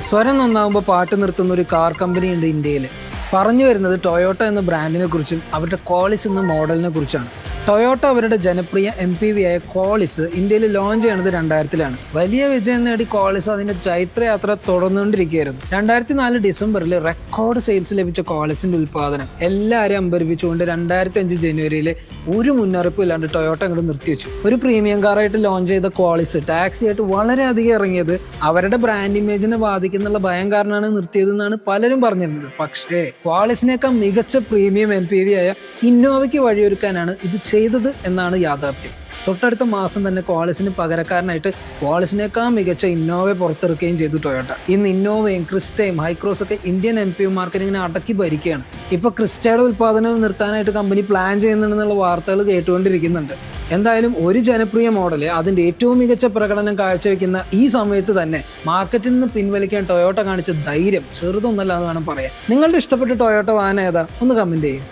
സ്വരം നന്നാകുമ്പോൾ പാട്ട് നിർത്തുന്ന ഒരു കാർ കമ്പനി ഉണ്ട് ഇന്ത്യയിൽ. പറഞ്ഞു വരുന്നത് ടൊയോട്ട എന്ന ബ്രാൻഡിനെ കുറിച്ചും അവരുടെ കോളിസ് എന്ന മോഡലിനെ കുറിച്ചാണ്. ടൊയോട്ട അവരുടെ ജനപ്രിയ MPV ആയ കോളിസ് ഇന്ത്യയിൽ ലോഞ്ച് ചെയ്യണത് 2000-ലാണ്. വലിയ വിജയം നേടി കോളിസ് അതിന്റെ ചൈത്രയാത്ര തുടർന്നുകൊണ്ടിരിക്കുകയായിരുന്നു. 2004 ഡിസംബറിൽ റെക്കോർഡ് സെയിൽസ് ലഭിച്ച കോളിസിന്റെ ഉൽപ്പാദനം എല്ലാവരെയും അമ്പരിപ്പിച്ചുകൊണ്ട് 2005 ജനുവരിയിൽ ഒരു മുന്നറിയിപ്പും ഇല്ലാണ്ട് ടൊയോട്ട അങ്ങോട്ട് നിർത്തിവെച്ചു. ഒരു പ്രീമിയം കാറായിട്ട് ലോഞ്ച് ചെയ്ത കോളിസ് ടാക്സി ആയിട്ട് വളരെയധികം ഇറങ്ങിയത് അവരുടെ ബ്രാൻഡ് ഇമേജിനെ ബാധിക്കുന്നുള്ള ഭയം കാരണമാണ് നിർത്തിയതെന്നാണ് പലരും പറഞ്ഞിരുന്നത്. പക്ഷേ കോളിസിനേക്കാൾ മികച്ച പ്രീമിയം MPV ആയ ഇന്നോവയ്ക്ക് വഴിയൊരുക്കാനാണ് ഇത് ചെയ്തത് എന്നാണ് യാഥാർത്ഥ്യം. തൊട്ടടുത്ത മാസം തന്നെ കോളിസിന് പകരക്കാരനായിട്ട് കോളിസിനേക്കാൾ മികച്ച ഇന്നോവയെ പുറത്തിറക്കുകയും ചെയ്തു ടൊയോട്ട. ഇന്ന് ഇന്നോവയും ക്രിസ്റ്റയും ഹൈക്രോസ് ഒക്കെ ഇന്ത്യൻ MPV മാർക്കറ്റ് ഇങ്ങനെ അടക്കി ഭരിക്കുകയാണ്. ഇപ്പൊ ക്രിസ്റ്റയുടെ ഉൽപ്പാദനം നിർത്താനായിട്ട് കമ്പനി പ്ലാൻ ചെയ്യുന്നുണ്ടെന്നുള്ള വാർത്തകൾ കേട്ടുകൊണ്ടിരിക്കുന്നുണ്ട്. എന്തായാലും ഒരു ജനപ്രിയ മോഡല് അതിന്റെ ഏറ്റവും മികച്ച പ്രകടനം കാഴ്ചവെക്കുന്ന ഈ സമയത്ത് തന്നെ മാർക്കറ്റിൽ നിന്ന് പിൻവലിക്കാൻ ടൊയോട്ട കാണിച്ച ധൈര്യം ചെറുതൊന്നല്ല എന്ന് വേണം പറയാൻ. നിങ്ങളുടെ ഇഷ്ടപ്പെട്ട ടൊയോട്ട വാഹനം ഏതാ? ഒന്ന് കമന്റ് ചെയ്യും.